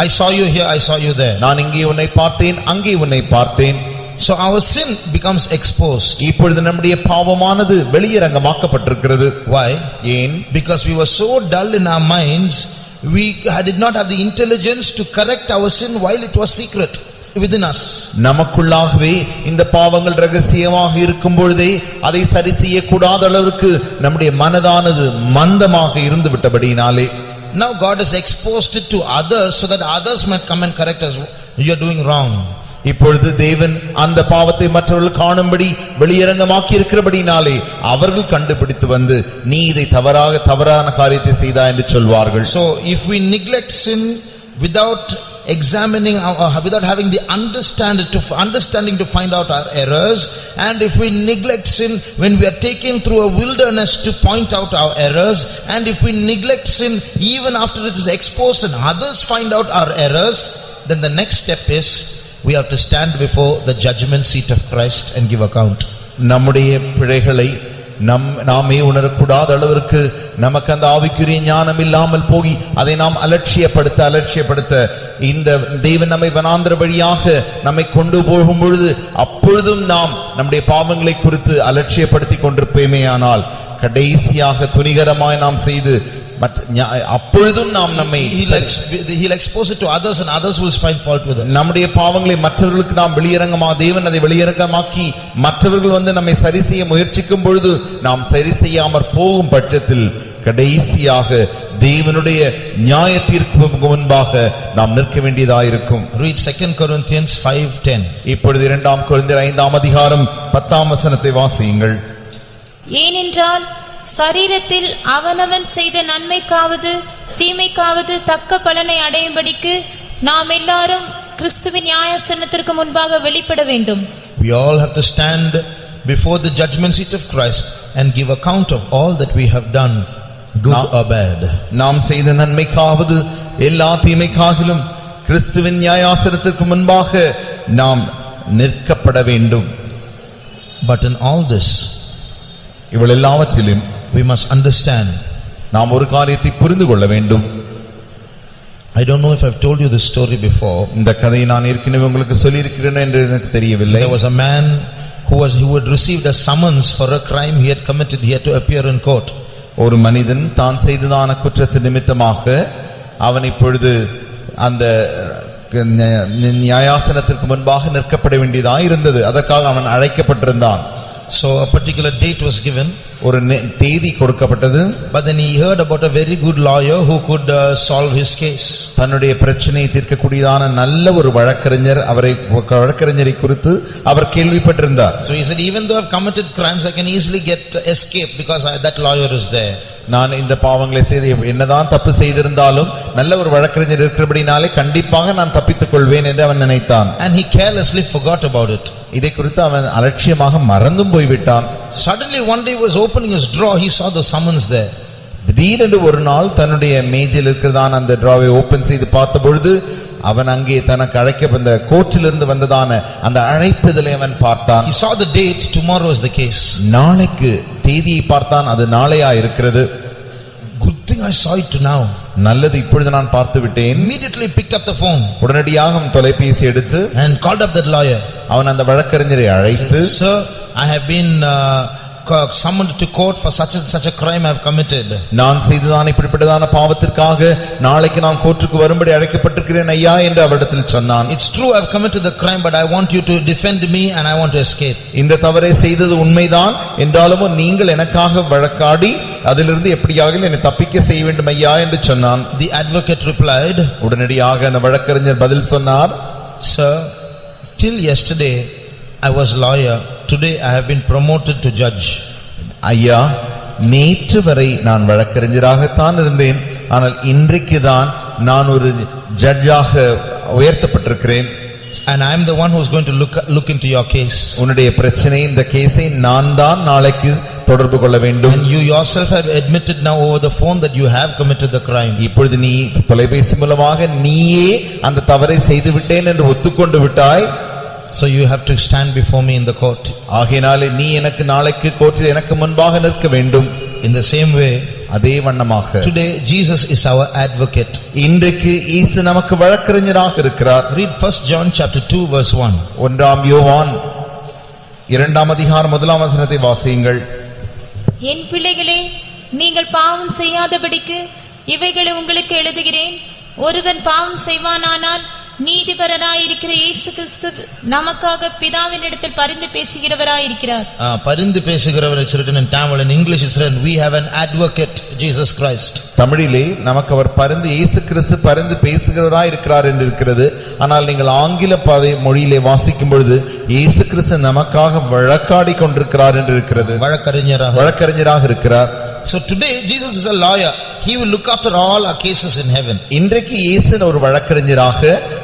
I saw you here, I saw you there. நான் இங்கே உன்னை பார்த்தேன், அங்கே உன்னை பார்த்தேன். So our sin becomes exposed. இப்பொழுது நம்முடைய பாவமானது வெளியரங்கமாக்கப்பட்டிருக்கிறது. Why? ஏன்? Because we were so dull in our minds, we did not have the intelligence to correct our sin while it was secret within us. நமக்குள்ளாகவே இந்த பாவங்கள் ரகசியமாக இருக்கும் பொழுதே அதை சரி செய்யக்கூடாத அளவுக்கு நம்முடைய மனதானது மந்தமாக இருந்து விட்டபடியினாலே, Now God has exposed it to others so that others might come and correct us. You are doing wrong. இப்பொழுது தேவன் அந்த பாவத்தை மற்றவர்கள் காணும்படி வெளியரங்கமாக்கி இருக்கிறபடினாலே அவர்கள் கண்டுபிடித்து வந்து, நீ இதை தவறான காரியத்தை செய்தாய் என்று சொல்வார்கள். So if we neglect sin without examining, without having the understanding to find out our errors, and if we neglect sin when we are taken through a wilderness to point out our errors, and if we neglect sin even after it is exposed and others find out our errors, then the next step is we have to stand before the judgment seat of Christ and give account. நம்முடைய பிழைகளை நாமே உணரக்கூடாத அளவிற்கு நமக்கு அந்த ஆவிக்குரிய ஞானம் இல்லாமல் போகி அதை நாம் அலட்சியப்படுத்த இந்த தேவன் நம்மை வனாந்திர வழியாக நம்மை கொண்டு போகும் பொழுது அப்பொழுதும் நாம் நம்முடைய பாவங்களை குறித்து அலட்சியப்படுத்திக் கொண்டிருப்பேமேயானால் கடைசியாக துணிகரமாய் நாம் செய்து அப்பொழுதும் நாம் நம்மை he'll expose it to others and others will find fault with us. நம்முடைய பாவங்களை மற்றவர்களுக்கு நாம் தேவன் அதை வெளியரங்கமாக்கி மற்றவர்கள் வந்து நம்மை சரி செய்ய முயற்சிக்கும் பொழுது நாம் சரி செய்யாமற் போகும் பட்சத்தில் கடைசியாக தேவனுடைய நியாய தீர்ப்புக்கு முன்பாக நாம் நிற்க வேண்டியதாயிருக்கும். Read 2 Corinthians 5:10. இப்பொழுது 2 கொரிந்தியர் 5ஆம் அதிகாரம் 10ஆம் வசனத்தை வாசியுங்கள். ஏனென்றால் சரீரத்தில் அவனவன் செய்த நன்மைக்காவது தீமைக்காவது தக்க பலனை அடையும்படிக்கு நாம் எல்லாரும் கிறிஸ்துவின் நியாயாசனத்திற்கு முன்பாக வெளிப்பட வேண்டும். We all have to stand before the judgment seat of Christ and give account of all that we have done, good or bad. நாம் செய்த நன்மைக்காவது எல்லா தீமைக்காகிலும் கிறிஸ்துவின் நியாயாசனத்திற்கு முன்பாக நாம் நிற்கப்பட வேண்டும். But in all this இவள் எல்லாவற்றிலும் we must understand, நாம் ஒரு காரியத்தை புரிந்து கொள்ள வேண்டும். I don't know if I've told you this story before. இந்த கதையை நான் ஏற்கனவே உங்களுக்கு சொல்லியிருக்கிறேன் என்று எனக்கு தெரியவில்லை. There was a man who had received a summons for a crime he had committed. He had to appear in court. ஒரு மனிதன் தான் செய்ததான குற்றத்தின் நிமித்தமாக அவன் இப்பொழுது அந்த நியாயாசனத்திற்கு முன்பாக நிற்கப்பட வேண்டியதாக இருந்தது. அதற்காக அவன் அழைக்கப்பட்டிருந்தான். So a particular date was given. ஒரு தேதி கொடுக்கப்பட்டது. But then he heard about a very good lawyer who could solve his case. தன்னுடைய பிரச்சனையை தீர்க்கக்கூடியதான நல்ல ஒரு வழக்கறிஞரை குறித்து அவர் கேள்விப்பட்டிருந்தார். So he said, even though I've committed crimes, I can easily get escape because that lawyer is there. நான் இந்த பாவங்களை செய்து என்னதான் தப்பு செய்திருந்தாலும் நல்ல ஒரு வழக்கறிஞர் இருக்கிறபடினாலே கண்டிப்பாக நான் தப்பித்துக் கொள்வேன் என்று அவன் நினைத்தான். And he carelessly forgot about it. இதை குறித்து அவன் அலட்சியமாக மறந்தும் போய்விட்டான். Suddenly one day he was opening his drawer, he saw the summons there. திடீரென்று ஒரு நாள் தன்னுடைய மேஜில் இருக்கிறதான அந்த டிராவை ஓபன் செய்து பார்த்த பொழுது அவன் அங்கே தனக்கு அழைக்கப்பட்ட கோர்ட்டிலிருந்து வந்ததான அந்த அழைப்புதலை அவன் பார்த்தான். He saw the date, tomorrow is the case. நாளைக்கு தேதியை பார்த்தான், அது நாளையா இருக்கிறது. Good thing I saw it now. நல்லது, இப்பொழுது நான் பார்த்து விட்டேன். Immediately picked up the phone. உடனடியாக தொலைபேசி எடுத்து and called up that lawyer. அவன் அந்த வழக்கறிஞரை அழைத்து, Sir, I have been summoned to court for such a crime I have committed. நான் செய்ததான இப்படிப்பட்டதான பாவத்திற்காக நாளைக்கு நான் கோர்ட்டுக்கு வரும்படி அழைக்கப்பட்டிருக்கிறேன் ஐயா என்று அவரிடத்தில் சொன்னான். It's true I have committed the crime, but I want you to defend me and I want to escape. இந்த தவறை செய்தது உண்மைதான் என்றாலும் நீங்கள் எனக்காக வழக்காடி அதிலிருந்து எப்படியாக என்னை தப்பிக்க செய்ய வேண்டும் ஐயா என்று சொன்னான். The advocate replied, உடனடியாக அந்த வழக்கறிஞர் பதில் சொன்னார், Sir, till yesterday I was lawyer, today I have been promoted to judge. ஐயா, நேற்று வரை நான் வழக்கறிஞராகத்தான் இருந்தேன், ஆனால் இன்றைக்கு தான் நான் ஒரு ஜட்ஜாக உயர்த்தப்பட்டிருக்கிறேன். And I am the one who is going to look into your case. உன்னுடைய பிரச்சனை, இந்த கேஸை நான் தான் நாளைக்கு தொடர்பு கொள்ள வேண்டும். And you yourself have admitted now over the phone that you have committed the crime. இப்பொழுது நீ தொலைபேசி மூலமாக நீயே அந்த தவறை செய்து விட்டேன் என்று ஒத்துக்கொண்டு விட்டாய். So you have to stand before me in the court. ஆகையால் நீ எனக்கு நாளைக்கு கோர்ட்டில் எனக்கு முன்பாக நிற்க வேண்டும். In the same way, அதே வண்ணமாக today Jesus is our advocate. இன்றைக்கு இயேசு நமக்கு வழக்கறிஞராக இருக்கிறார். Read 1 John chapter 2 verse 1. 1 யோவான் 2ஆம் அதிகாரம் 1ஆம் வசனத்தை வாசியுங்கள். என் பிள்ளைகளே, நீங்கள் பாவம் செய்யாதபடிக்கு இவைகளை உங்களுக்கு எழுதுகிறேன். ஒருவன் பாவம் செய்வானானால் நீதிபரராயிருக்கிற இயேசு கிறிஸ்து நமக்காக பிதாவினிடத்தில் பரிந்து பேசுகிறவராயிருக்கிறார். பரிந்து பேசுகிறவர் is written in Tamil. In English it's written, we have an advocate, Jesus Christ. தமிழிலே நமக்கு அவர் பரிந்து இயேசு கிறிஸ்து பரிந்து பேசுகிறவராயிருக்கிறார் என்று இருக்கிறது. ஆனால் நீங்கள் ஆங்கில மொழியிலே வாசிக்கும் பொழுது இயேசு கிறிஸ்து நமக்காக வழக்காடி கொண்டிருக்கிறார் என்று இருக்கிறது. வழக்கறிஞராக இருக்கிறார். So today Jesus is a lawyer. He will look after all our cases in heaven. இன்றைக்கு இயேசு ஒரு வழக்கறிஞராக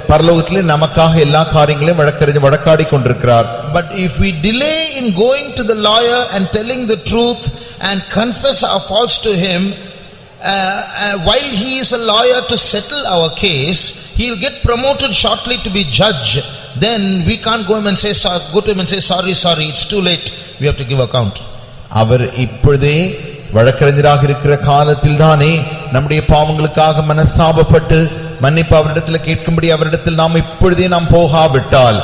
பரலோகத்திலே நமக்காக எல்லா காரியங்களையும் வழக்காடி கொண்டிருக்கிறார். But if we delay in going to the lawyer and telling the truth and confess our faults to him, while he is a lawyer to settle our case, he will get promoted shortly to be judge. Then we can't go to him and say sorry, it's too late, we have to give account. அவர் இப்பொழுதே வழக்கறிஞராக இருக்கிற காலத்தில் தானே நம்முடைய பாவங்களுக்காக மனஸ்தாபப்பட்டு மன்னிப்பு அவரிடத்தில் கேட்கும்படி அவரிடத்தில் நாம் இப்பொழுதே நாம் போகாவிட்டால்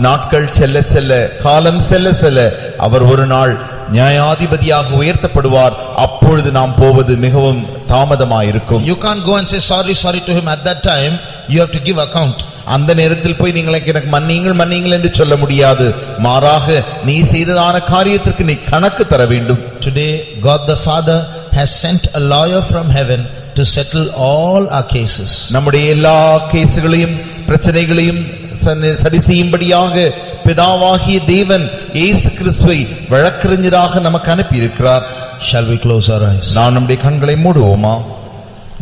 நாட்கள் செல்ல செல்ல காலம் செல்ல செல்ல அவர் ஒரு நாள் நியாயாதிபதியாக உயர்த்தப்படுவார். அப்பொழுது நாம் போவது மிகவும் தாமதமாயிருக்கும். You can't go and say sorry to him at that time. You have to give account. அந்த நேரத்தில் போய் எனக்கு மன்னியுங்கள் என்று சொல்ல முடியாது. மாறாக நீ செய்ததான காரியத்திற்கு நீ கணக்கு தர வேண்டும். Today God the Father has sent a lawyer from heaven to settle all our cases. நம்முடைய எல்லா கேசுகளையும் பிரச்சனைகளையும் சரி செய்யும்படியாக பிதாவாகிய தேவன் இயேசு கிறிஸ்துவை வழக்கறிஞராக நமக்கு அனுப்பி இருக்கிறார். Shall we close our eyes? நாம் நம்முடைய கண்களை மூடுவோமா?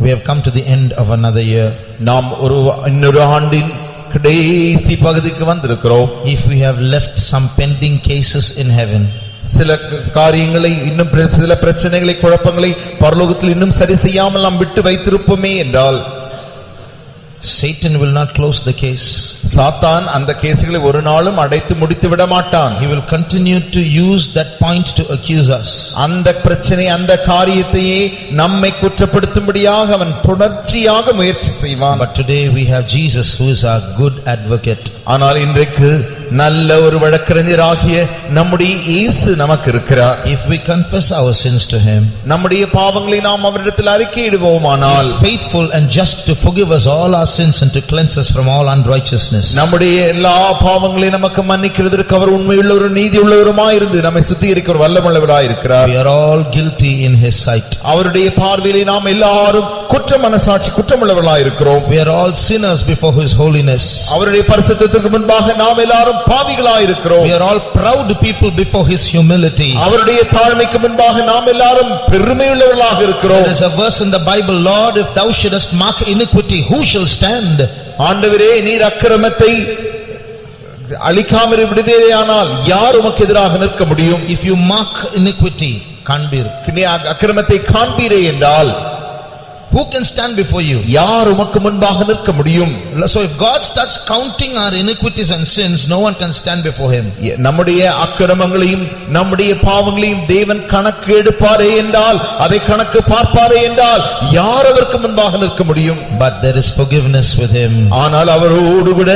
We have come to the end of another year. நாம் இன்னொரு ஆண்டின் கடைசி பகுதிக்கு வந்திருக்கிறோம். If we have left some pending cases in heaven, சில காரியங்களை இன்னும் சில பிரச்சனைகளை குழப்பங்களை பரலோகத்தில் இன்னும் சரி செய்யாமல் நாம் விட்டு வைத்திருப்போமே என்றால் Satan will not close the case. சாத்தான் அந்த கேசுகளை ஒரு நாளும் அடைத்து முடித்து விட மாட்டான். He will continue to use that point to accuse us. அந்த பிரச்சனை அந்த காரியத்தையே நம்மை குற்றப்படுத்தும்படியாக அவன் தொடர்ச்சியாக முயற்சி செய்வான். But today we have Jesus who is our good advocate. ஆனால் இன்றைக்கு நல்ல ஒரு வழக்கறிஞராகிய நம்முடைய இயேசு நமக்கு இருக்கிறார். If we confess our sins to him, நம்முடைய பாவங்களை நாம் அவரிடத்தில் அறிக்கையிடுவோமானால் he is faithful and just to forgive us all our sins and to cleanse us from all unrighteousness. நம்முடைய எல்லா பாவங்களையும் நமக்கு மன்னிக்கிறதற்கு அவர் உண்மையுள்ளவரும் நீதியுள்ளவருமாய் இருந்து நம்மை சுத்திகரிக்க வல்லமையுள்ளவராய் இருக்கிறார். We are all guilty in his sight. அவருடைய பார்வையிலே நாம் எல்லாரும் குற்றமுள்ளவர்களாய் இருக்கிறோம். We are all sinners before his holiness. அவருடைய பரிசுத்தத்திற்கு முன்பாக நாம் எல்லாரும் பாவிகளாய் இருக்கிறோம். We are all proud people before his humility. அவருடைய தாழ்மைக்கு முன்பாக நாம் எல்லாரும் பெருமையுள்ளவர்களாக இருக்கிறோம். There is a verse in the Bible, Lord, if thou shouldest mark iniquity, who shall stand? ஆண்டவரே, நீர் அக்கிரமத்தை அழிக்காமல் விடுவீரேயானால் யார் உமக்கு எதிராக நிற்க முடியும்? If you mark iniquity, காண்பீர். நீ அக்கிரமத்தை காண்பீரே என்றால் who can stand before you? யார் உமக்கு முன்பாக நிற்க முடியும்? So if God starts counting our iniquities and sins, no one can stand before him. நம்முடைய அக்கிரமங்களையும் நம்முடைய பாவங்களையும் தேவன் கணக்கு எடுப்பாரே என்றால், அதை கணக்கு பார்ப்பாரே என்றால் யார் அவருக்கு முன்பாக நிற்க முடியும்? But there is forgiveness with him. ஆனால் அவரோடு கூட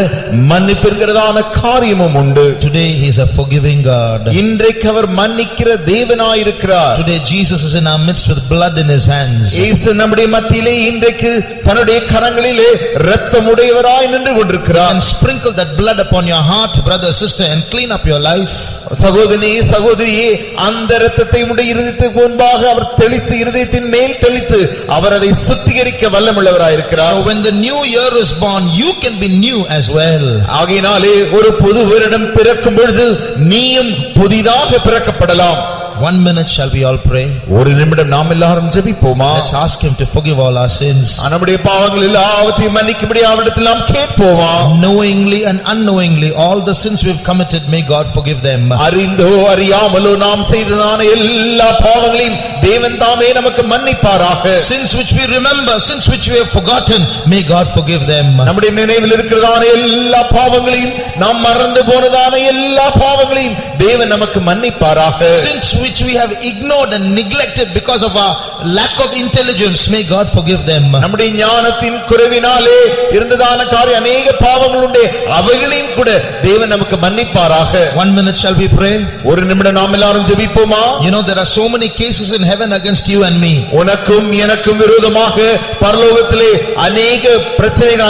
மன்னிப்பிற்கிறதான காரியமும் உண்டு. Today he is a forgiving God. இன்றைக்கு அவர் மன்னிக்கிற தேவனாய் இருக்கிறார். Today Jesus is in our midst with blood in his hands. இயேசு நம்முடைய மத்தியிலே இன்றைக்கு தன்னுடைய கரங்களிலே இரத்தமுடையவராய் நின்று கொண்டிருக்கிறார். And sprinkle that blood upon your heart, brother, sister, and clean up your life. சகோதரியே, அந்த இரத்தத்தை உடைய இருதயத்துக்கு முன்பாக அவர் தெளித்து, இருதயத்தின் மேல் தெளித்து அவர் அதை சுத்திகரிக்க வல்லமுள்ளவராய் இருக்கிறார். So when the new year is born, you can be new as well. ஆகையினாலே ஒரு புது வருடம் பிறக்கும் பொழுது நீயும் புதிதாக பிறக்கப்படலாம். 1 minute shall we all pray? ஒரு நிமிடம் நாம் எல்லாரும் ஜெபிப்போமா? Let's ask him to forgive all our sins. நம்முடைய பாவங்கள் எல்லாவற்றையும் மன்னிக்கும்படி அவரிடத்தில் நாம் கேட்போமா? Knowingly and unknowingly, all the sins we've committed, may God forgive them. அறிந்தோ அறியாமலோ நாம் செய்ததான எல்லா பாவங்களையும் தேவன் தாமே நமக்கு மன்னிப்பாராக. Sins which we remember, sins which we have forgotten, may God forgive them. நம்முடைய நினைவில் இருக்கிறதான எல்லா பாவங்களையும், நாம் மறந்து போனதான எல்லா பாவங்களையும் தேவன் நமக்கு மன்னிப்பாராக. Sins which we have ignored and neglected because of our lack of intelligence, may God forgive them. நம்முடைய ஞானத்தின் குறைவினாலே இருந்ததான காரிய अनेक பாவங்கள் உண்டு, அவைகளையும் கூட தேவன் நமக்கு மன்னிப்பாராக. 1 minute shall we pray? ஒரு நிமிடம் நாம் எல்லாரும் ஜெபிப்போமா? You know there are so many cases in heaven against you and me. உனக்கும் எனக்கும் விரோதமாக பரலோகத்திலே अनेक பிரச்சனைகள்,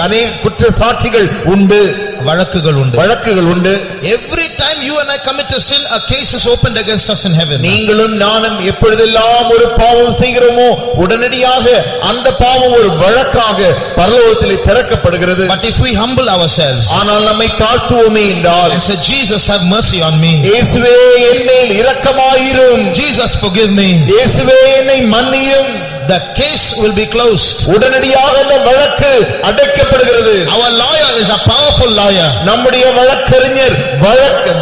अनेक குற்ற சாட்சிகள் உண்டு, வழக்குகள் உண்டு. Every time you and I commit a sin, a case is opened against us in heaven. நீங்களும் நானும் எப்பொழுதெல்லாம் ஒரு பாவம் செய்கிறோமோ உடனடியாக அந்த பாவம் ஒரு வழக்காக பரலோகத்திலே திறக்கப்படுகிறது. But if we humble ourselves, ஆனால் நம்மை தாழ்த்துவோமே என்றால், and say, Jesus, have mercy on me. இயேசுவே என் மேல் இரக்கமாயிரும். Jesus, forgive me. இயேசுவே என்னை மன்னியும். The case will be closed. உடனடியாக அந்த வழக்கு அடைக்கப்படுகிறது. Our lawyer is a powerful lawyer. நம்முடைய வழக்கறிஞர்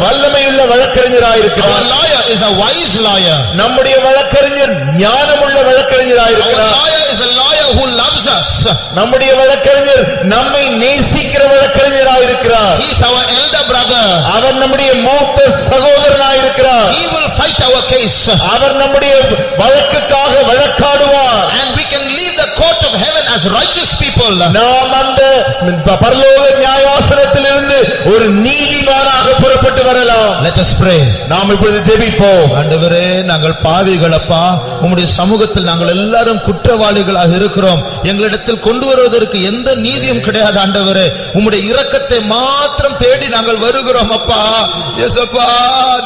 வல்லமையுள்ள வழக்கறிஞராயிருக்கிறார். Our lawyer is a wise lawyer. நம்முடைய வழக்கறிஞர் ஞானமுள்ள வழக்கறிஞராயிருக்கிறார். Our lawyer is a lawyer who loves us. நம்முடைய வழக்கறிஞர் நம்மை நேசிக்கிற வழக்கறிஞராயிருக்கிறார். இருக்கிறார். He is our elder brother. அவர் நம்முடைய மூத்த சகோதரனாய் இருக்கிறார். He will fight our case. அவர் நம்முடைய வழக்குக்காக வழக்காடுவார். And we can leave the court of heaven as righteous people. நாம் அந்த பரலோக நியாயாசனத்திலிருந்து ஒரு நீதிமானாக புறப்பட்டு வரலாம். Let us pray. நாம் இப்பொழுது ஜெபிப்போம். ஆண்டவரே, நாங்கள் பாவிகள் அப்பா, உம்முடைய சமூகத்தில் நாங்கள் எல்லாரும் குற்றவாளிகளாக இருக்கிறோம். எங்களிடத்தில் கொண்டு வருவதற்கு எந்த நீதியும் கிடையாது ஆண்டவரே. உம்முடைய இரக்கத்தை மாத்திரம் தேடி நாங்கள் வருகிறோம் அப்பா. இயேசுப்பா,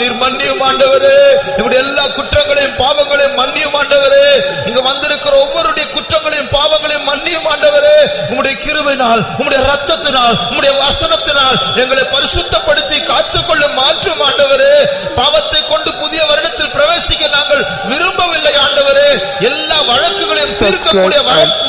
நீர் மன்னியும் ஆண்டவரே. எங்களுடைய எல்லா குற்றங்களையும் பாவங்களையும் மன்னியும் ஆண்டவரே. இங்க வந்திருக்கிற ஒவ்வொருடைய குற்றங்களையும் பாவங்களையும் மன்னியும் ஆண்டவரே. உம்முடைய கிருபையினால், உம்முடைய இரத்தத்தினால், உம்முடைய வசனத்தினால் எங்களை பரிசுத்தப்படுத்தி காத்துக்கொள்ளும் மாற்றும் ஆண்டவரே. பாவத்தை கொண்டு புதிய வருடத்தில் பிரவேசிக்க நாங்கள் விரும்பவில்லை ஆண்டவரே. எல்லா வழக்குகளையும் தீர்க்கக்கூடிய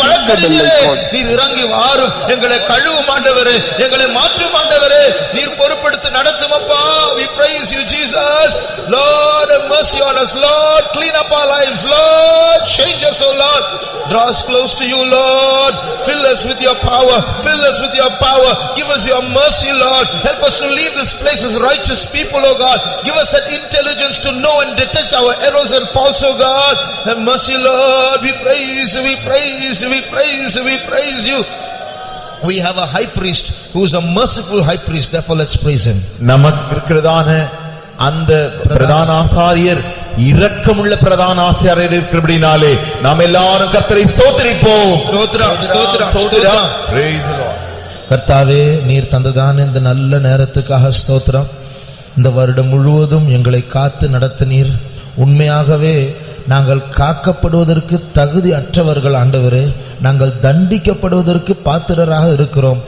வழக்கறிஞரே, நீர் இறங்கி வாரும். எங்களை கழுவும் ஆண்டவரே, எங்களை மாற்றும் ஆண்டவரே. நீர் பொறுப்படுத்தி நடத்தும் அப்பா. We praise you Jesus. Lord, have mercy on us. Lord, clean up our lives. Lord, change us, oh Lord. Draw us close to you, Lord. Fill us with your power. Fill us with your power. Give us your mercy, Lord. Help us to leave this place as righteous people, oh God. Give us that intelligence to know and detect our errors and faults, oh God. Have mercy, Lord. We praise you, we praise you, we praise you, we praise you. We have a high priest who is a merciful high priest. Therefore, let's praise him. நமக்கு இருக்கிறதான அந்த பிரதான ஆசாரியர் இரக்கமுள்ள பிரதான ஆசாரியர் இருக்கிறபடினாலே நாம் எல்லாரும் கர்த்தரை ஸ்தோத்திரிப்போம். ஸ்தோத்திரம், ஸ்தோத்திரம், ஸ்தோத்திரம். Praise the Lord. கர்த்தாவே, நீர் தந்ததான இந்த நல்ல நேரத்துக்காக ஸ்தோத்திரம். இந்த வருடம் முழுவதும் எங்களை காத்து நடத்தினீர். உண்மையாகவே நாங்கள் காக்கப்படுவதற்கு தகுதி அற்றவர்கள் ஆண்டவரே. நாங்கள் தண்டிக்கப்படுவதற்கு பாத்திரராக இருக்கிறோம்.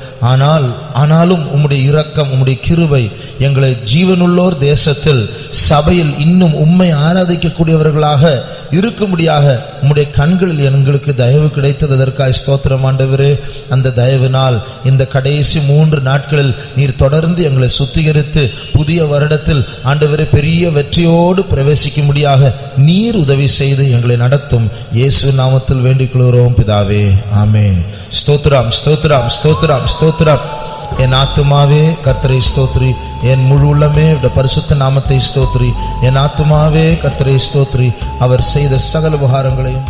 ஆனாலும் உம்முடைய இரக்கம், உம்முடைய கிருபை எங்களை ஜீவனுள்ளோர் தேசத்தில் சபையில் இன்னும் உம்மை ஆராதிக்கக்கூடியவர்களாக இருக்கும்படியாக உம்முடைய கண்களில் எங்களுக்கு தயவு கிடைத்தது. அதற்காக ஸ்தோத்திரம் ஆண்டவரே. அந்த தயவினால் இந்த கடைசி 3 நாட்களில் நீர் தொடர்ந்து எங்களை சுத்திகரித்து புதிய வருடத்தில் ஆண்டவரே பெரிய வெற்றியோடு பிரவேசிக்கும்படியாக நீர் உதவி செய்து எங்களை நடத்தும். இயேசு நாமத்தில் வேண்டிக் கொள்கிறோம் பிதாவே, ஆமென். ஸ்தோத்திரம், ஸ்தோத்திரம், ஸ்தோத்திரம், ஸ்தோத்திரம். என் ஆத்துமாவே கர்த்தரை ஸ்தோத்ரி, என் முழு உள்ளமே பரிசுத்த நாமத்தை ஸ்தோத்ரி. என் ஆத்துமாவே கர்த்தரை ஸ்தோத்ரி, அவர் செய்த சகல உபகாரங்களையும்